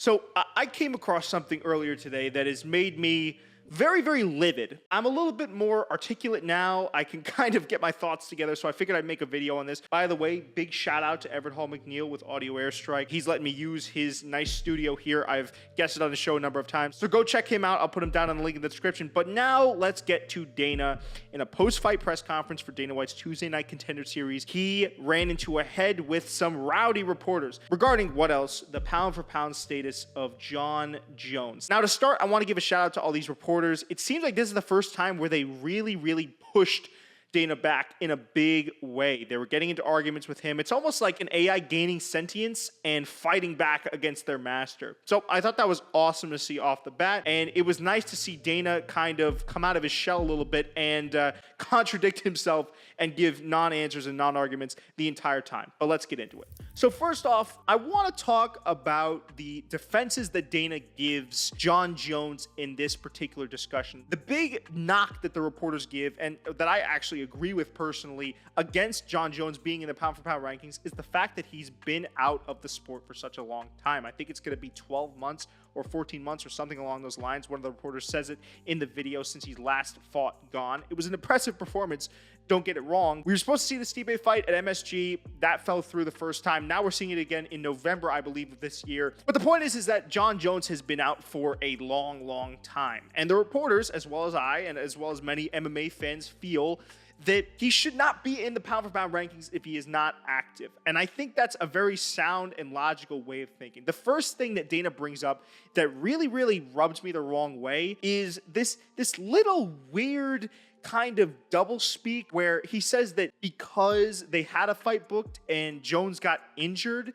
So I came across something earlier today that has made me very, very livid. I'm a little bit more articulate now. I can kind of get my thoughts together, so I figured I'd make a video on this. By the way, big shout out to Everett Hall McNeil with Audio Airstrike. He's letting me use his nice studio here. I've guested on the show a number of times, so go check him out. I'll put him down in the link in the description. But now let's get to Dana. In a post-fight press conference for Dana White's Tuesday Night Contender Series, he ran into a head with some rowdy reporters regarding what else? The pound-for-pound status of Jon Jones. Now to start, I want to give a shout out to all these reporters. It seems like this is the first time where they really pushed Dana back in a big way. They were getting into arguments with him. It's almost like an AI gaining sentience and fighting back against their master. So I thought that was awesome to see off the bat. And it was nice to see Dana kind of come out of his shell a little bit and contradict himself and give non-answers and non-arguments the entire time. But let's get into it. So first off, I want to talk about the defenses that Dana gives Jon Jones in this particular discussion. The big knock that the reporters give, and that I actually agree with personally, against Jon Jones being in the pound-for-pound rankings is the fact that he's been out of the sport for such a long time. I think it's going to be 12 months or 14 months or something along those lines. One of the reporters says it in the video since he's last fought gone. It was an impressive performance. Don't get it wrong. We were supposed to see the Stipe fight at MSG. That fell through the first time. Now we're seeing it again in November, I believe, of this year. But the point is that Jon Jones has been out for a long time. And the reporters, as well as I, and as well as many MMA fans, feel that he should not be in the pound-for-pound rankings if he is not active. And I think that's a very sound and logical way of thinking. The first thing that Dana brings up that really rubs me the wrong way is this little weird kind of double speak where he says that because they had a fight booked and Jones got injured,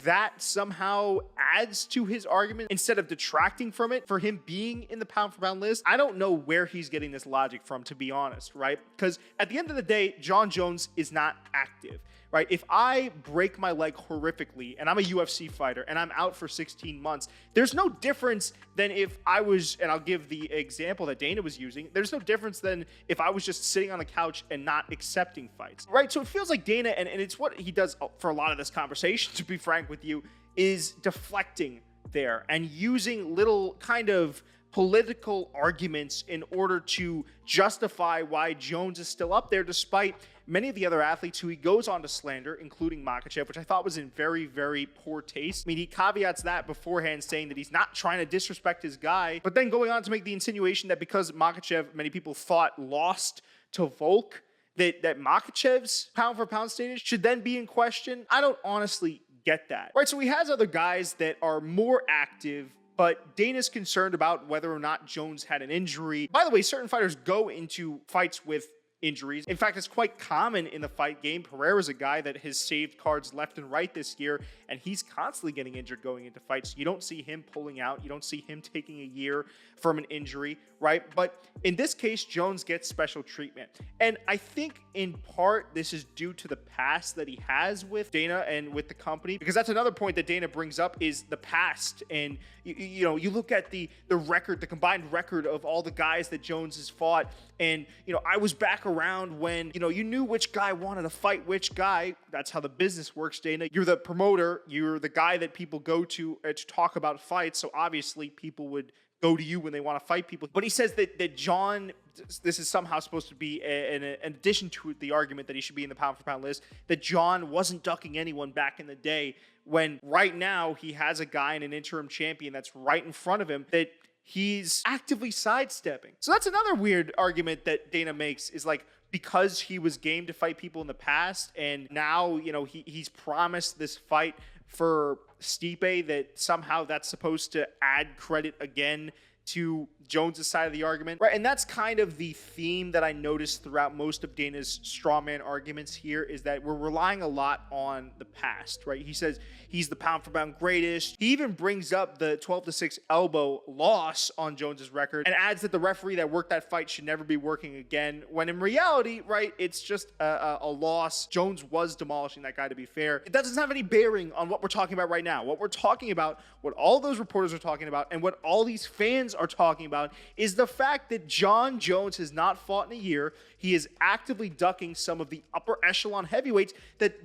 that somehow adds to his argument instead of detracting from it for him being in the pound for pound list. I don't know where he's getting this logic from, to be honest, right? Because at the end of the day, Jon Jones is not active. Right? If I break my leg horrifically and I'm a UFC fighter and I'm out for 16 months, there's no difference than if I was, and I'll give the example that Dana was using, there's no difference than if I was just sitting on the couch and not accepting fights, right? So it feels like Dana, and it's what he does for a lot of this conversation, to be frank with you, is deflecting there and using little kind of political arguments in order to justify why Jones is still up there, despite many of the other athletes who he goes on to slander, including Makhachev, which I thought was in very poor taste. I mean, he caveats that beforehand, saying that he's not trying to disrespect his guy, but then going on to make the insinuation that because Makhachev, many people thought, lost to Volk, that Makhachev's pound-for-pound status should then be in question. I don't honestly get that. Right, so he has other guys that are more active, but Dana's concerned about whether or not Jones had an injury. By the way, certain fighters go into fights with injuries. In fact, it's quite common in the fight game. Pereira's a guy that has saved cards left and right this year, and he's constantly getting injured going into fights. You don't see him pulling out. You don't see him taking a year from an injury, right? But in this case, Jones gets special treatment. And I think in part, this is due to the past that he has with Dana and with the company, because that's another point that Dana brings up is the past. And you know, you look at the record, the combined record of all the guys that Jones has fought. And, you know, I was back around when, you know, you knew which guy wanted to fight which guy. That's how the business works, Dana. You're the promoter. You're the guy that people go to talk about fights. So obviously people would go to you when they want to fight people. But he says that Jon, this is somehow supposed to be an addition to the argument that he should be in the pound-for-pound list, that Jon wasn't ducking anyone back in the day, when right now he has a guy in an interim champion that's right in front of him that he's actively sidestepping. So that's another weird argument that Dana makes, is like, because he was game to fight people in the past and now, you know, he's promised this fight for Stipe, that somehow that's supposed to add credit again to Jones' side of the argument, right? And that's kind of the theme that I noticed throughout most of Dana's strawman arguments here, is that we're relying a lot on the past, right? He says he's the pound-for-pound greatest. He even brings up the 12-6 elbow loss on Jones's record and adds that the referee that worked that fight should never be working again, when in reality, right, it's just a loss. Jones was demolishing that guy, to be fair. It doesn't have any bearing on what we're talking about right now. What we're talking about, what all those reporters are talking about, and what all these fans are talking about is the fact that Jon Jones has not fought in a year. He is actively ducking some of the upper echelon heavyweights that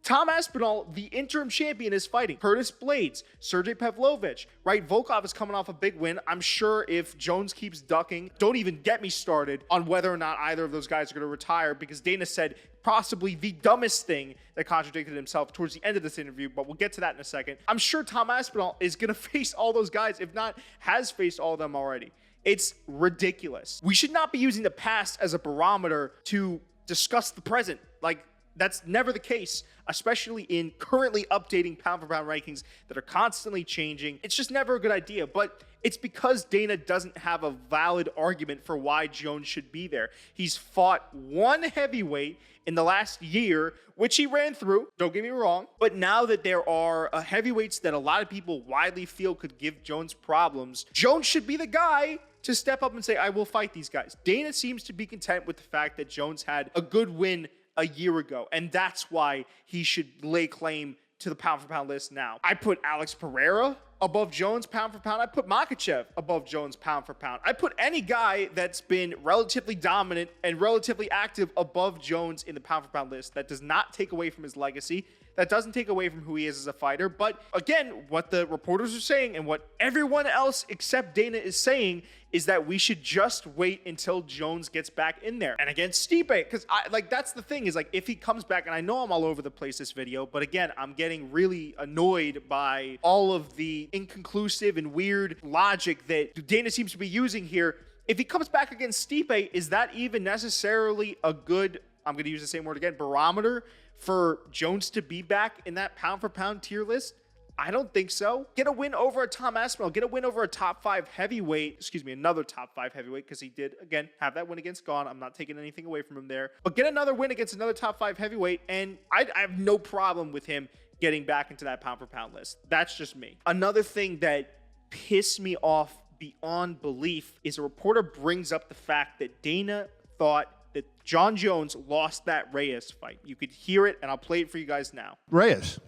Tom Aspinall, the interim champion, is fighting Curtis Blades, Sergey Pavlovich, right? Volkov is coming off a big win. I'm sure if Jones keeps ducking, don't even get me started on whether or not either of those guys are going to retire, because Dana said possibly the dumbest thing that contradicted himself towards the end of this interview, but we'll get to that in a second. I'm sure Tom Aspinall is going to face all those guys, if not has faced all of them already. It's ridiculous. We should not be using the past as a barometer to discuss the present. Like, that's never the case, especially in currently updating pound-for-pound rankings that are constantly changing. It's just never a good idea, but it's because Dana doesn't have a valid argument for why Jones should be there. He's fought one heavyweight in the last year, which he ran through, don't get me wrong, but now that there are heavyweights that a lot of people widely feel could give Jones problems, Jones should be the guy to step up and say, I will fight these guys. Dana seems to be content with the fact that Jones had a good win a year ago, and that's why he should lay claim to the pound-for-pound list now. I put Alex Pereira above Jones pound-for-pound. I put Makhachev above Jones pound-for-pound. I put any guy that's been relatively dominant and relatively active above Jones in the pound-for-pound list. That does not take away from his legacy. That doesn't take away from who he is as a fighter. But again, what the reporters are saying and what everyone else except Dana is saying is that we should just wait until Jones gets back in there. And against Stipe, because that's the thing, is like, if he comes back, and I know I'm all over the place this video, but again, I'm getting really annoyed by all of the inconclusive and weird logic that Dana seems to be using here. If he comes back against Stipe, is that even necessarily a good, I'm going to use the same word again, barometer for Jones to be back in that pound-for-pound tier list? I don't think so. Get a win over a Tom Aspinall. Get a win over a top 5 heavyweight. Excuse me, another top 5 heavyweight, because he did, again, have that win against Gone. I'm not taking anything away from him there. But get another win against another top 5 heavyweight, and I have no problem with him getting back into that pound-for-pound list. That's just me. Another thing that pissed me off beyond belief is a reporter brings up the fact that Dana thought that Jon Jones lost that Reyes fight. You could hear it, and I'll play it for you guys now. Reyes.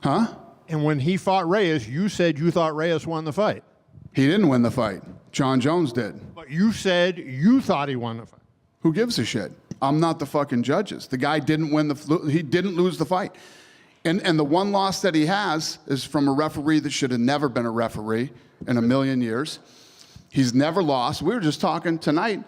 Huh? And when he fought Reyes, you said you thought Reyes won the fight. He didn't win the fight. Jon Jones did. But you said you thought he won the fight. Who gives a shit? I'm not the fucking judges. The guy didn't win he didn't lose the fight. And the one loss that he has is from a referee that should have never been a referee in a million years. He's never lost. We were just talking tonight,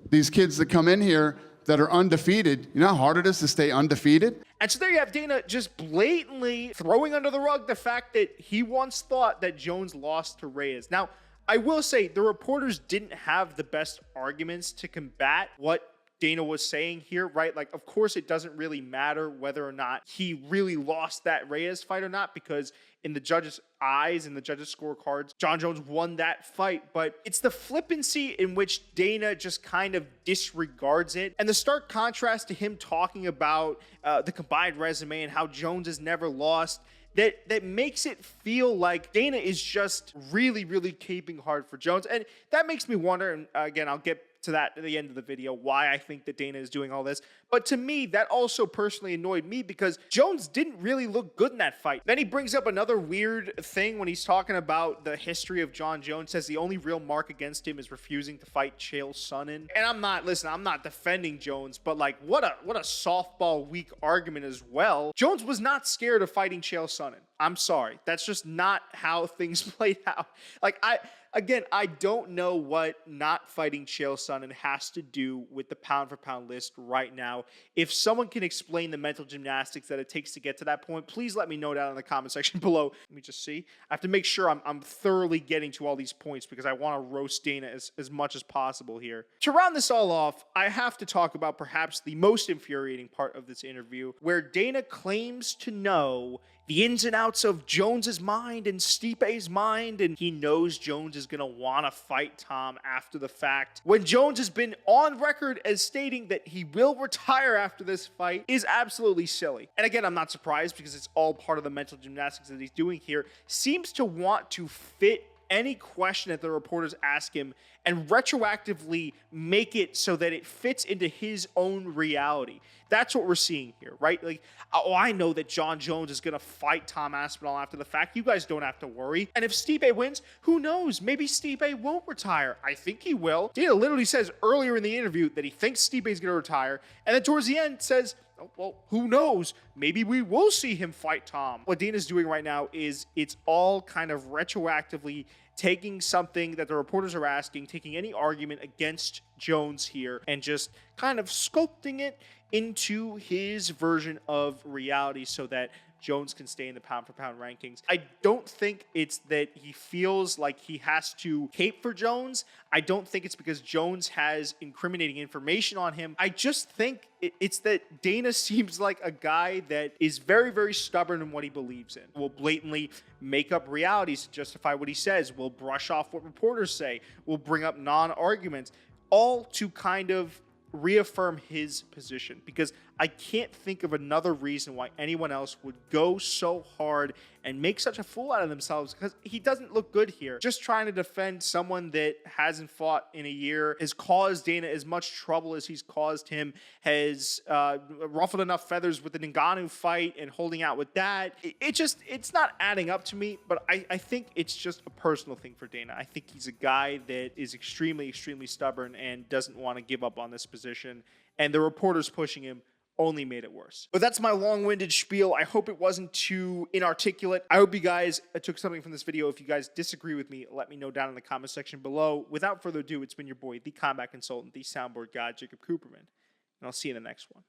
these kids that come in here that are undefeated, you know how hard it is to stay undefeated? And so there you have Dana just blatantly throwing under the rug the fact that he once thought that Jones lost to Reyes. Now, I will say the reporters didn't have the best arguments to combat what Dana was saying here, right? Like, of course, it doesn't really matter whether or not he really lost that Reyes fight or not, because in the judges' eyes and the judges' scorecards, Jon Jones won that fight. But it's the flippancy in which Dana just kind of disregards it, and the stark contrast to him talking about the combined resume and how Jones has never lost, that makes it feel like Dana is just really, really caping hard for Jones. And that makes me wonder, and again, I'll get to that at the end of the video, why I think that Dana is doing all this. But to me, that also personally annoyed me, because Jones didn't really look good in that fight. Then he brings up another weird thing when he's talking about the history of Jon Jones, says the only real mark against him is refusing to fight Chael Sonnen. And I'm not defending Jones, but like, what a softball weak argument as well. Jones was not scared of fighting Chael Sonnen. I'm sorry. That's just not how things played out. Like, I don't know what not fighting Chael Sonnen has to do with the pound-for-pound list right now. If someone can explain the mental gymnastics that it takes to get to that point, please let me know down in the comment section below. Let me just see. I have to make sure I'm thoroughly getting to all these points, because I want to roast Dana as much as possible here. To round this all off, I have to talk about perhaps the most infuriating part of this interview, where Dana claims to know the ins and outs of Jones's mind and Stipe's mind, and he knows Jones is going to want to fight Tom after the fact, when Jones has been on record as stating that he will retire after this fight, is absolutely silly. And again, I'm not surprised, because it's all part of the mental gymnastics that he's doing here. Seems to want to fit any question that the reporters ask him and retroactively make it so that it fits into his own reality. That's what we're seeing here, right? Like, oh, I know that Jon Jones is going to fight Tom Aspinall after the fact. You guys don't have to worry. And if Stipe wins, who knows? Maybe Stipe won't retire. I think he will. Dana literally says earlier in the interview that he thinks Stipe is going to retire. And then towards the end says, Oh, well, who knows? Maybe we will see him fight Tom. What Dana's doing right now is it's all kind of retroactively taking something that the reporters are asking, taking any argument against Jones here, and just kind of sculpting it into his version of reality so that Jones can stay in the pound for pound rankings. I don't think it's that he feels like he has to cape for Jones. I don't think it's because Jones has incriminating information on him. I just think it's that Dana seems like a guy that is very, very stubborn in what he believes in. Will blatantly make up realities to justify what he says. Will brush off what reporters say. Will bring up non-arguments, all to kind of reaffirm his position, because I can't think of another reason why anyone else would go so hard and make such a fool out of themselves, because he doesn't look good here. Just trying to defend someone that hasn't fought in a year, has caused Dana as much trouble as he's caused him, has ruffled enough feathers with the Ngannou fight and holding out with that. It's not adding up to me, but I think it's just a personal thing for Dana. I think he's a guy that is extremely, extremely stubborn and doesn't want to give up on this position. And the reporters pushing him only made it worse. But that's my long-winded spiel. I hope it wasn't too inarticulate. I hope you guys took something from this video. If you guys disagree with me, let me know down in the comment section below. Without further ado, it's been your boy, the combat consultant, the soundboard god, Jacob Cooperman. And I'll see you in the next one.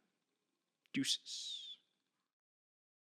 Deuces.